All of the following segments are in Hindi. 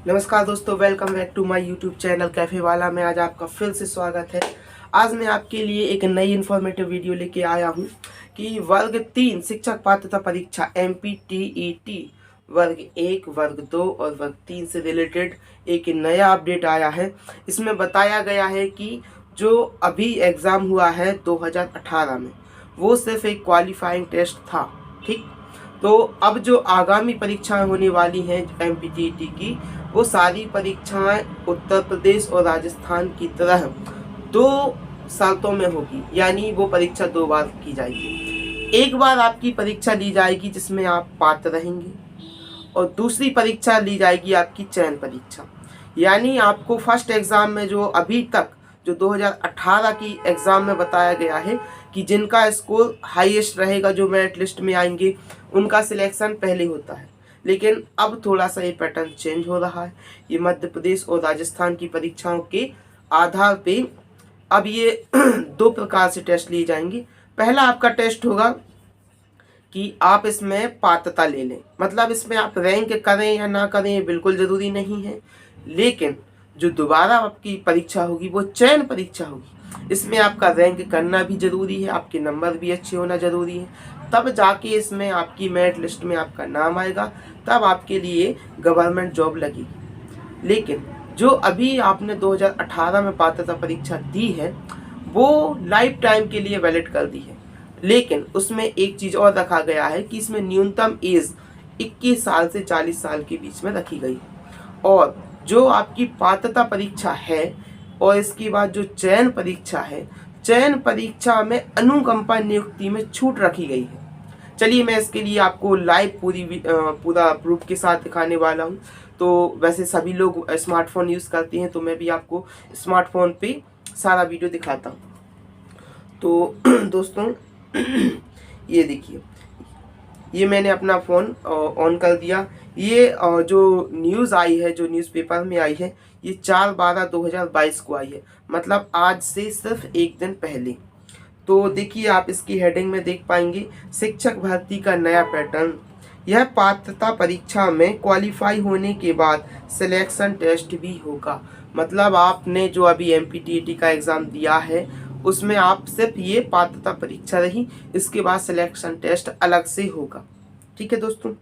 नमस्कार दोस्तों, welcome back to my YouTube channel cafe वाला में। आज आपका फिर से स्वागत है। आज मैं आपके लिए एक नई इन्फॉर्मेटिव वीडियो लेके आया हूं कि वर्ग 3 शिक्षक पात्रता परीक्षा MPTET वर्ग 1, वर्ग 2 और वर्ग 3 से रिलेटेड एक नया अपडेट आया है। इसमें बताया गया है कि जो अभी एग्ज़ाम हुआ है 2018 में, वो सिर्फ एक क्वालिफाइंग टेस्ट था। ठीक, तो अब जो आगामी परीक्षाएं होने वाली हैं MPTET की, वो सारी परीक्षाएं उत्तर प्रदेश और राजस्थान की तरह 2 शर्तों में होगी, यानी वो परीक्षा 2 बार की जाएगी। एक बार आपकी परीक्षा ली जाएगी जिसमें आप पात्र रहेंगे, और दूसरी परीक्षा ली जाएगी आपकी चयन परीक्षा। यानी आपको फर्स्ट एग्ज़ाम में जो अभी तक जो 2018 की एग्ज़ाम में बताया गया है कि जिनका स्कोर हाईएस्ट रहेगा, जो मेरिट लिस्ट में आएंगे, उनका सिलेक्शन पहले होता है। लेकिन अब थोड़ा सा ये पैटर्न चेंज हो रहा है। ये मध्य प्रदेश और राजस्थान की परीक्षाओं के आधार पे अब ये 2 प्रकार से टेस्ट लिए जाएंगे। पहला आपका टेस्ट होगा कि आप इसमें पात्रता ले लें, मतलब इसमें आप रैंक करें या ना करें ये बिल्कुल ज़रूरी नहीं है। लेकिन जो दोबारा आपकी परीक्षा होगी वो चयन परीक्षा होगी। इसमें आपका रैंक करना भी ज़रूरी है, आपके नंबर भी अच्छे होना ज़रूरी है, तब जाके इसमें आपकी मेरिट लिस्ट में आपका नाम आएगा, तब आपके लिए गवर्नमेंट जॉब लगेगी। लेकिन जो अभी आपने 2018 में पात्रता परीक्षा दी है, वो लाइफ टाइम के लिए वैलिड कर दी है। लेकिन उसमें एक चीज़ और रखा गया है कि इसमें न्यूनतम एज 21 साल से 40 साल के बीच में रखी गई है। और जो आपकी पात्रता परीक्षा है और इसके बाद जो चयन परीक्षा है, चयन परीक्षा में अनुकंपा नियुक्ति में छूट रखी गई है। चलिए मैं इसके लिए आपको लाइव पूरा प्रूफ के साथ दिखाने वाला हूँ। तो वैसे सभी लोग स्मार्टफोन यूज़ करते हैं, तो मैं भी आपको स्मार्टफोन पे सारा वीडियो दिखाता हूँ। तो दोस्तों ये देखिए, ये मैंने अपना फ़ोन ऑन कर दिया। ये जो न्यूज़ आई है, जो न्यूज़पेपर में आई है, ये 4/12/2022 को आई है, मतलब आज से सिर्फ एक दिन पहले। तो देखिए, आप इसकी हेडिंग में देख पाएंगे, शिक्षक भर्ती का नया पैटर्न। यह पात्रता परीक्षा में क्वालिफाई होने के बाद सिलेक्शन टेस्ट भी होगा। मतलब आपने जो अभी MPTET का एग्ज़ाम दिया है, उसमें आप सिर्फ ये पात्रता परीक्षा रही, इसके बाद सिलेक्शन टेस्ट अलग से होगा। ठीक है दोस्तों,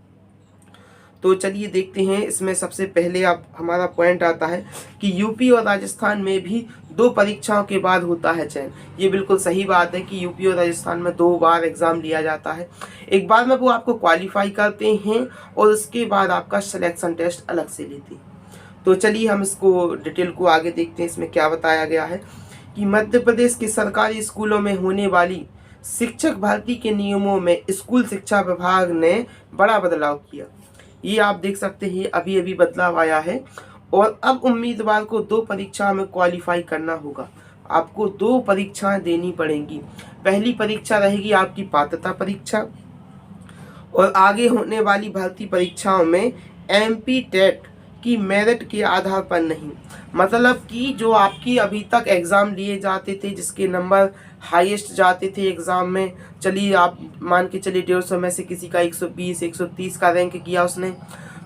तो चलिए देखते हैं। इसमें सबसे पहले आप हमारा पॉइंट आता है कि यूपी और राजस्थान में भी 2 परीक्षाओं के बाद होता है चयन। ये बिल्कुल सही बात है कि यूपी और राजस्थान में 2 बार एग्ज़ाम लिया जाता है। एक बार में वो आपको क्वालिफाई करते हैं और उसके बाद आपका सिलेक्शन टेस्ट अलग से लेते हैं। तो चलिए हम इसको डिटेल को आगे देखते हैं। इसमें क्या बताया गया है कि मध्य प्रदेश के सरकारी स्कूलों में होने वाली शिक्षक भर्ती के नियमों में स्कूल शिक्षा विभाग ने बड़ा बदलाव किया। ये आप देख सकते हैं, अभी अभी बदलाव आया है। और अब उम्मीदवार को 2 परीक्षा में क्वालिफाई करना होगा। आपको 2 परीक्षाएं देनी पड़ेंगी। पहली परीक्षा रहेगी आपकी पात्रता परीक्षा, और आगे होने वाली भर्ती परीक्षाओं में MPTET की मेरिट के आधार पर नहीं। मतलब कि जो आपकी अभी तक एग्ज़ाम लिए जाते थे, जिसके नंबर हाईएस्ट जाते थे एग्ज़ाम में, चलिए आप मान के चलिए 150 में से किसी का 120 130 का रैंक किया उसने,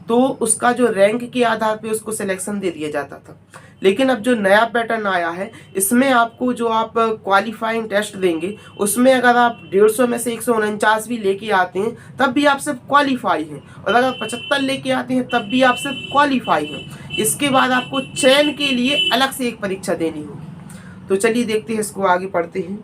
तो उसका जो रैंक के आधार पे उसको सिलेक्शन दे दिया जाता था। लेकिन अब जो नया पैटर्न आया है, इसमें आपको जो आप क्वालिफाइंग टेस्ट देंगे, उसमें अगर आप 150 में से 149 भी लेके आते हैं, तब भी आप सिर्फ क्वालिफाई हैं, और अगर 75 लेके आते हैं तब भी आप सिर्फ क्वालिफाई हैं। इसके बाद आपको चयन के लिए अलग से एक परीक्षा देनी होगी। तो चलिए देखते हैं, इसको आगे पढ़ते हैं।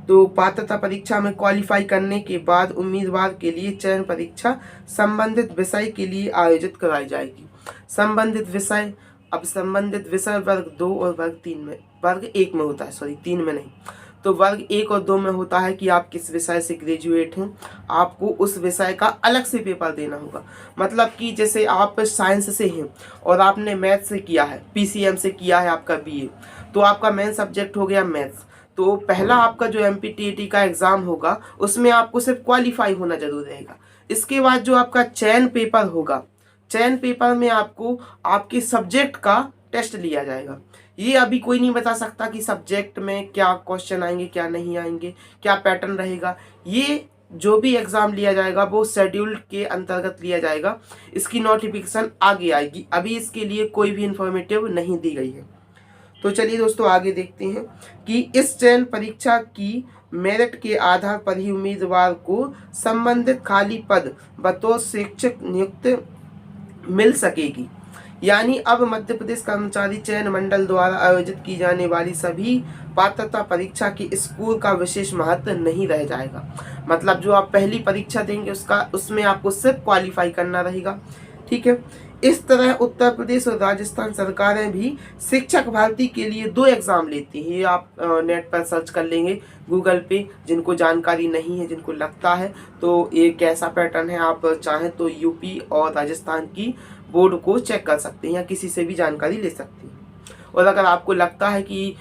तो पात्रता परीक्षा में क्वालिफाई करने के बाद उम्मीदवार के लिए चयन परीक्षा संबंधित विषय के लिए आयोजित कराई जाएगी। संबंधित विषय, अब संबंधित विषय वर्ग 2 और वर्ग 1 में होता है, सॉरी 3 में नहीं। तो वर्ग 1 और 2 में होता है कि आप किस विषय से ग्रेजुएट हैं, आपको उस विषय का अलग से पेपर देना होगा। मतलब कि जैसे आप साइंस से हैं और आपने मैथ से किया है, PCM से किया है आपका BA, तो आपका मेन सब्जेक्ट हो गया मैथ्स। तो पहला आपका जो MPTET का एग्ज़ाम होगा, उसमें आपको सिर्फ क्वालिफाई होना जरूर रहेगा। इसके बाद जो आपका चयन पेपर होगा, चयन पेपर में आपको आपके सब्जेक्ट का टेस्ट लिया जाएगा। ये अभी कोई नहीं बता सकता कि सब्जेक्ट में क्या क्वेश्चन आएंगे, क्या नहीं आएंगे, क्या पैटर्न रहेगा। ये जो भी एग्ज़ाम लिया जाएगा वो शेड्यूल्ड के अंतर्गत लिया जाएगा। इसकी नोटिफिकेशन आगे आएगी, अभी इसके लिए कोई भी इंफॉर्मेटिव नहीं दी गई है। तो चलिए दोस्तों आगे देखते हैं कि इस चयन परीक्षा की मेरिट के आधार पर ही उम्मीदवार को संबंधित खाली पद बतौर शिक्षक नियुक्त मिल सकेगी। यानी अब मध्य प्रदेश कर्मचारी चयन मंडल द्वारा आयोजित की जाने वाली सभी पात्रता परीक्षा की स्कूल का विशेष महत्व नहीं रह जाएगा। मतलब जो आप पहली परीक्षा देंगे उसमें आपको सिर्फ क्वालिफाई करना रहेगा। ठीक है, इस तरह उत्तर प्रदेश और राजस्थान सरकारें भी शिक्षक भर्ती के लिए 2 एग्ज़ाम लेती हैं। ये आप नेट पर सर्च कर लेंगे गूगल पे, जिनको जानकारी नहीं है, जिनको लगता है तो ये कैसा पैटर्न है, आप चाहें तो यूपी और राजस्थान की बोर्ड को चेक कर सकते हैं या किसी से भी जानकारी ले सकते हैं। और अगर आपको लगता है कि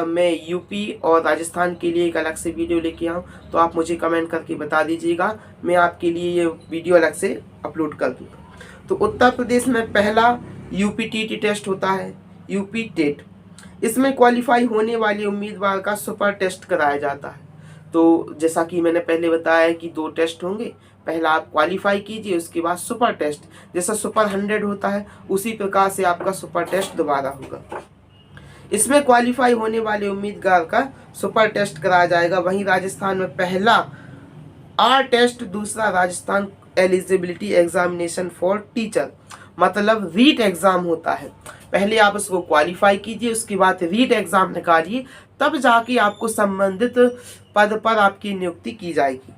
मैं यूपी और राजस्थान के लिए एक अलग से वीडियो लेके आऊँ तो आप मुझे कमेंट करके बता दीजिएगा, मैं आपके लिए ये वीडियो अलग से अपलोड कर दूँगा। तो उत्तर प्रदेश में पहला यूपीटीटी टेस्ट होता है, यूपी टेट। इसमें क्वालिफाई होने वाले उम्मीदवार का सुपर टेस्ट कराया जाता है। तो जैसा कि मैंने पहले बताया कि 2 टेस्ट होंगे, पहला आप क्वालिफाई कीजिए, उसके बाद सुपर टेस्ट, जैसा सुपर 100 होता है उसी प्रकार से आपका सुपर टेस्ट दोबारा होगा। इसमें क्वालिफाई होने वाले उम्मीदवार का सुपर टेस्ट कराया जाएगा। वहीं राजस्थान में पहला आर टेस्ट, दूसरा Rajasthan eligibility examination for teacher, मतलब रीट एग्ज़ाम होता है। पहले आप उसको क्वालिफाई कीजिए, उसके बाद रीट एग्ज़ाम निकालिए, तब जाके आपको संबंधित पद पर आपकी नियुक्ति की जाएगी।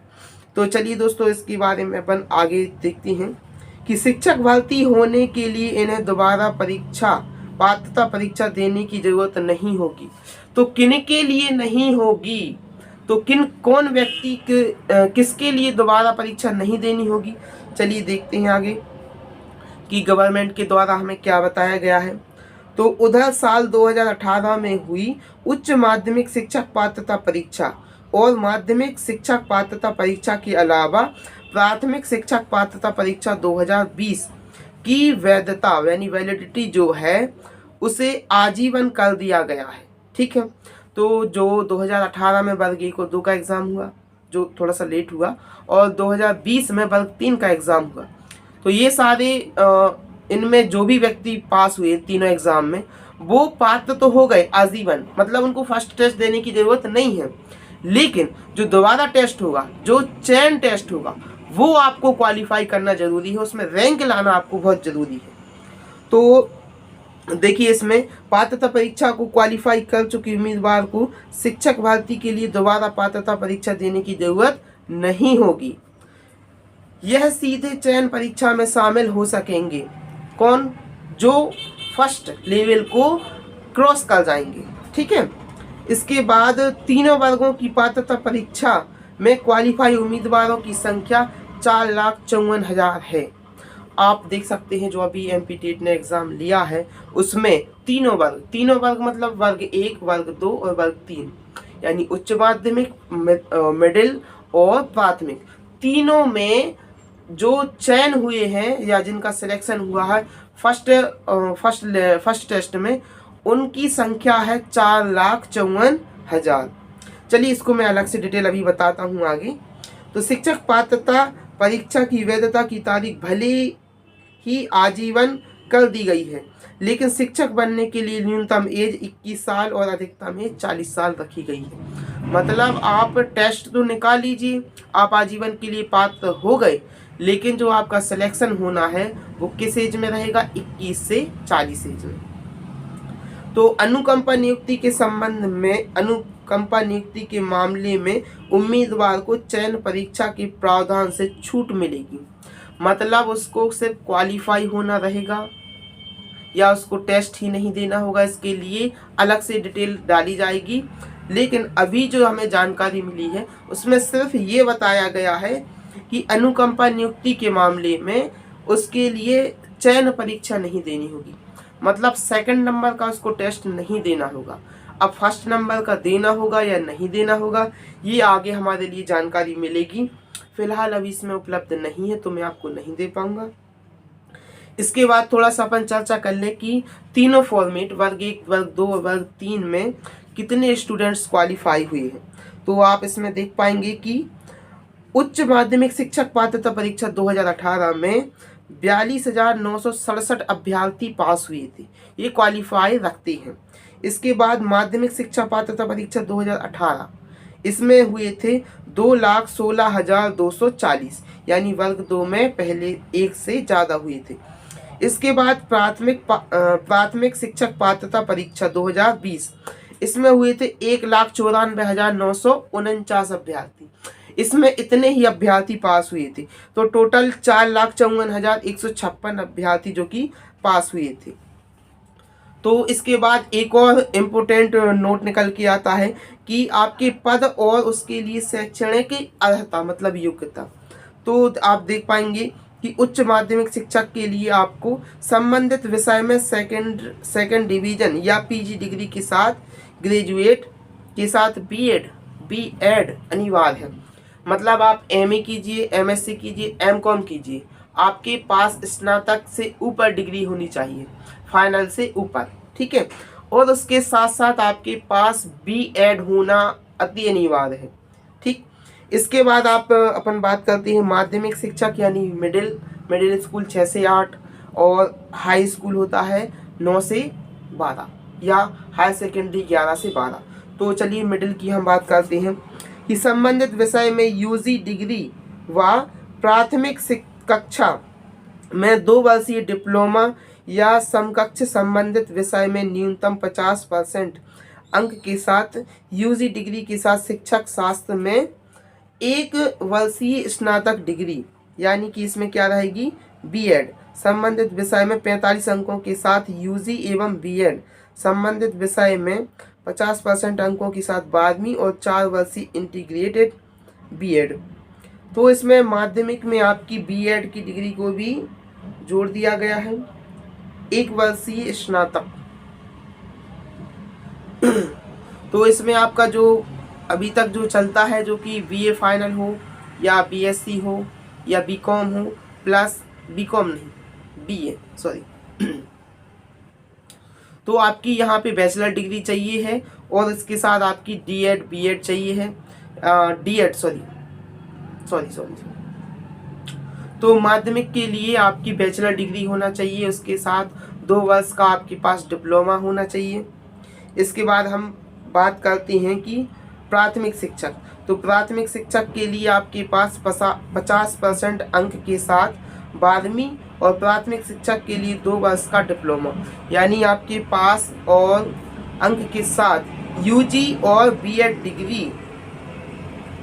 तो चलिए दोस्तों इसके बारे में अपन आगे देखते हैं कि शिक्षक भर्ती होने के लिए इन्हें दोबारा पात्रता परीक्षा देने की ज़रूरत नहीं होगी। तो किन के लिए नहीं होगी, तो कौन व्यक्ति किसके लिए दोबारा परीक्षा नहीं देनी होगी, चलिए देखते हैं आगे कि गवर्नमेंट के द्वारा हमें क्या बताया गया है। तो उधर साल 2018 में हुई उच्च माध्यमिक शिक्षक पात्रता परीक्षा और माध्यमिक शिक्षक पात्रता परीक्षा के अलावा प्राथमिक शिक्षक पात्रता परीक्षा 2020 की वैधता यानी वैलिडिटी जो है उसे आजीवन कर दिया गया है। ठीक है, तो जो 2018 में वर्ग 1 और 2 का एग्ज़ाम हुआ जो थोड़ा सा लेट हुआ, और 2020 में वर्ग 3 का एग्ज़ाम हुआ, तो ये सारे इनमें जो भी व्यक्ति पास हुए तीनों एग्ज़ाम में वो पात्र तो हो गए आजीवन, मतलब उनको फर्स्ट टेस्ट देने की ज़रूरत नहीं है। लेकिन जो दोबारा टेस्ट होगा, जो चयन टेस्ट होगा, वो आपको क्वालिफाई करना ज़रूरी है, उसमें रैंक लाना आपको बहुत ज़रूरी है। तो देखिए इसमें पात्रता परीक्षा को क्वालिफाई कर चुके उम्मीदवार को शिक्षक भर्ती के लिए दोबारा पात्रता परीक्षा देने की ज़रूरत नहीं होगी। यह सीधे चयन परीक्षा में शामिल हो सकेंगे कौन, जो फर्स्ट लेवल को क्रॉस कर जाएंगे। ठीक है, इसके बाद तीनों वर्गों की पात्रता परीक्षा में क्वालिफाई उम्मीदवारों की संख्या 4,54,000 है। आप देख सकते हैं जो अभी एमपी टेट ने एग्ज़ाम लिया है उसमें तीनों वर्ग मतलब वर्ग 1, वर्ग 2 और वर्ग 3, यानी उच्च माध्यमिक, मिडिल और प्राथमिक, तीनों में जो चयन हुए हैं या जिनका सिलेक्शन हुआ है फर्स्ट टेस्ट में, उनकी संख्या है 4,54,000। चलिए इसको मैं अलग से डिटेल अभी बताता हूँ आगे। तो शिक्षक पात्रता परीक्षा की वैधता की तारीख भले ही आजीवन कर दी गई है, लेकिन शिक्षक बनने के लिए न्यूनतम एज 21 साल और अधिकतम एज 40 साल रखी गई है। मतलब आप टेस्ट तो निकाल लीजिए, आप आजीवन के लिए पात्र हो गए, लेकिन जो आपका सिलेक्शन होना है वो किस एज में रहेगा, 21 से 40 एज में। तो अनुकंपा नियुक्ति के मामले में उम्मीदवार को चयन परीक्षा के प्रावधान से छूट मिलेगी। मतलब उसको सिर्फ क्वालिफाई होना रहेगा या उसको टेस्ट ही नहीं देना होगा, इसके लिए अलग से डिटेल डाली जाएगी। लेकिन अभी जो हमें जानकारी मिली है उसमें सिर्फ ये बताया गया है कि अनुकंपा नियुक्ति के मामले में उसके लिए चयन परीक्षा नहीं देनी होगी, मतलब सेकंड नंबर का उसको टेस्ट नहीं देना होगा। अब फर्स्ट नंबर का देना होगा या नहीं देना होगा ये आगे हमारे लिए जानकारी मिलेगी, फिलहाल अभी इसमें उपलब्ध नहीं है तो मैं आपको नहीं दे पाऊंगा। इसके बाद थोड़ा सा अपन चर्चा कर ले कि तीनों फॉर्मेट वर्ग 1, वर्ग 2 और वर्ग 3 में कितने स्टूडेंट्स क्वालिफाई हुए हैं। तो आप इसमें देख पाएंगे कि उच्च माध्यमिक शिक्षक पात्रता परीक्षा 2018 में 42,967 अभ्यर्थी पास हुए थे, ये क्वालिफाई रखते हैं। इसके बाद माध्यमिक शिक्षा पात्रता परीक्षा 2018 इसमें हुए थे 2,16,240, यानी वर्ग 2 में पहले एक से ज़्यादा हुए थे। इसके बाद प्राथमिक शिक्षक पात्रता परीक्षा 2020 इसमें हुए थे 1,94,949 अभ्यर्थी। इसमें इतने ही अभ्यर्थी पास हुए थे, तो टोटल 4,54,156 अभ्यर्थी जो कि पास हुए थे। तो इसके बाद एक और इम्पोर्टेंट नोट निकल के आता है कि आपके पद और उसके लिए शैक्षणिक अर्हता मतलब योग्यता। तो आप देख पाएंगे कि उच्च माध्यमिक शिक्षक के लिए आपको संबंधित विषय में सेकंड डिवीजन या पीजी डिग्री के साथ ग्रेजुएट के साथ बीएड अनिवार्य है। मतलब आप एमए कीजिए, एमएससी कीजिए, एमकॉम कीजिए, आपके पास स्नातक से ऊपर डिग्री होनी चाहिए, फाइनल से ऊपर, ठीक है। और उसके साथ साथ आपके पास बीएड होना अति अनिवार्य है, ठीक। इसके बाद आप अपन बात करते हैं माध्यमिक शिक्षक यानी मिडिल स्कूल 6 से 8 और हाई स्कूल होता है 9 से 12 या हायर सेकेंडरी 11 से 12। तो चलिए मिडिल की हम बात करते हैं कि संबंधित विषय में यूजी डिग्री व प्राथमिक कक्षा में 2 वर्षीय डिप्लोमा या समकक्ष संबंधित विषय में न्यूनतम 50% अंक के साथ यूजी डिग्री के साथ शिक्षक शास्त्र में 1 वर्षीय स्नातक डिग्री, यानी कि इसमें क्या रहेगी बीएड संबंधित विषय में 45 अंकों के साथ यूजी एवं बीएड संबंधित विषय में 50% अंकों के साथ 12वीं और 4 वर्षीय इंटीग्रेटेड बीएड। तो इसमें माध्यमिक में आपकी बीएड की डिग्री को भी जोड़ दिया गया है, 1 वर्षीय स्नातक। तो इसमें आपका जो अभी तक जो चलता है जो कि बीए फाइनल हो या बीएससी हो या बीकॉम हो प्लस बीकॉम नहीं बीए सॉरी तो आपकी यहाँ पे बैचलर डिग्री चाहिए है और इसके साथ आपकी डीएड बीएड चाहिए है, डीएड सॉरी। तो माध्यमिक के लिए आपकी बैचलर डिग्री होना चाहिए, उसके साथ 2 वर्ष का आपके पास डिप्लोमा होना चाहिए। इसके बाद हम बात करते हैं कि प्राथमिक शिक्षक। तो प्राथमिक शिक्षक के लिए आपके पास 50% अंक के साथ 12वीं और प्राथमिक शिक्षक के लिए 2 वर्ष का डिप्लोमा, यानी आपके पास और अंक के साथ यूजी और बीएड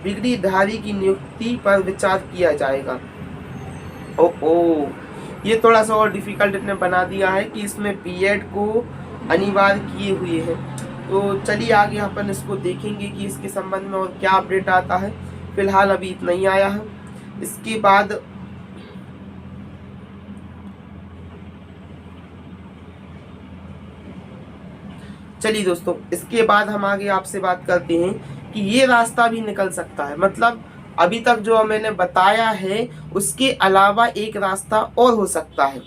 डिग्रीधारी की नियुक्ति पर विचार किया जाएगा। ये थोड़ा सा और डिफिकल्ट इसने बना दिया है कि इसमें बीएड को अनिवार्य किए हुए हैं। तो चलिए आगे अपन इसको देखेंगे कि इसके संबंध में और क्या अपडेट आता है। फिलहाल अभी इतना ही आया है। इसके बाद चलिए दोस्तों, इसके बाद हम आगे आपसे बात करते हैं कि ये रास्ता भी निकल सकता है। मतलब अभी तक जो मैंने बताया है उसके अलावा एक रास्ता और हो सकता है।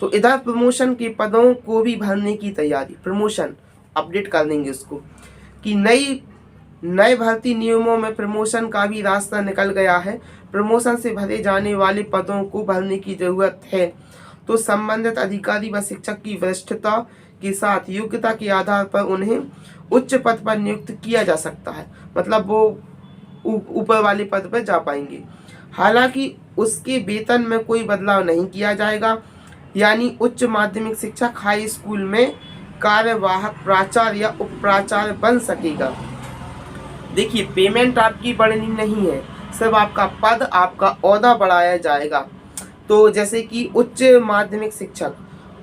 तो इधर प्रमोशन के पदों को भी भरने की तैयारी, प्रमोशन अपडेट कर देंगे उसको कि नए भर्ती नियमों में प्रमोशन का भी रास्ता निकल गया है। प्रमोशन से भरे जाने वाले पदों को भरने की जरूरत है, तो संबंधित अधिकारी व शिक्षक की वरिष्ठता के साथ योग्यता के आधार पर उन्हें उच्च पद पर नियुक्त किया जा सकता है। मतलब वो ऊपर वाले पद पर जा पाएंगे। हालांकि उसके वेतन में कोई बदलाव नहीं किया जाएगा, यानी उच्च माध्यमिक शिक्षक हाई स्कूल में कार्यवाहक प्राचार्य या उप प्राचार्य बन सकेगा। देखिए, पेमेंट आपकी बढ़नी नहीं है, सिर्फ आपका पद, आपका ओहदा बढ़ाया जाएगा। तो जैसे कि उच्च माध्यमिक शिक्षक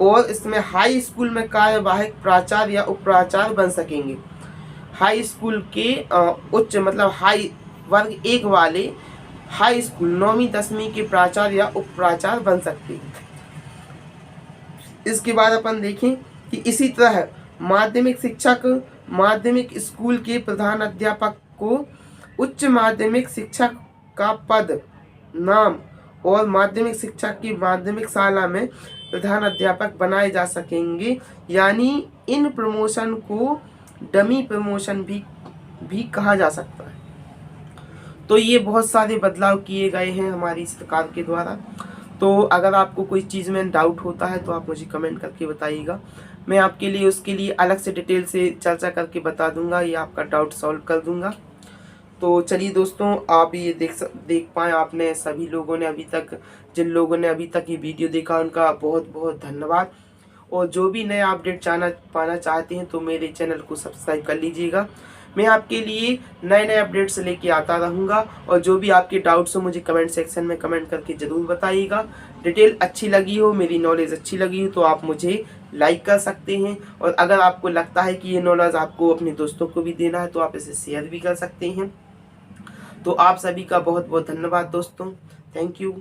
और इसमें हाई स्कूल में कार्यवाहक प्राचार्य या उप प्राचार्य बन सकेंगे। हाई स्कूल के उच्च मतलब हाई वर्ग 1 वाले हाई स्कूल 9वीं 10वीं के प्राचार्य या उप प्राचार्य बन सकते हैं। इसके बाद अपन देखें कि इसी तरह माध्यमिक शिक्षक माध्यमिक स्कूल के प्रधान अध्यापक को उच्च माध्यमिक शिक्षक का पद नाम और माध्यमिक शिक्षक की माध्यमिक शाला में प्रधान अध्यापक बनाए जा सकेंगे। यानी इन प्रमोशन को डमी प्रमोशन भी कहा जा सकता है। तो ये बहुत सारे बदलाव किए गए हैं हमारी सरकार के द्वारा। तो अगर आपको कोई चीज़ में डाउट होता है तो आप मुझे कमेंट करके बताइएगा, मैं आपके लिए उसके लिए अलग से डिटेल से चर्चा करके बता दूंगा, ये आपका डाउट सॉल्व कर दूंगा। तो चलिए दोस्तों, आप ये देख पाएँ आपने सभी लोगों ने अभी तक, जिन लोगों ने अभी तक ये वीडियो देखा उनका बहुत बहुत धन्यवाद। और जो भी नया अपडेट पाना चाहते हैं तो मेरे चैनल को सब्सक्राइब कर लीजिएगा। मैं आपके लिए नए नए अपडेट्स लेके आता रहूँगा, और जो भी आपके डाउट्स हो मुझे कमेंट सेक्शन में कमेंट करके ज़रूर बताइएगा। डिटेल अच्छी लगी हो, मेरी नॉलेज अच्छी लगी हो तो आप मुझे लाइक कर सकते हैं, और अगर आपको लगता है कि ये नॉलेज आपको अपने दोस्तों को भी देना है तो आप इसे शेयर भी कर सकते हैं। तो आप सभी का बहुत बहुत धन्यवाद दोस्तों, थैंक यू।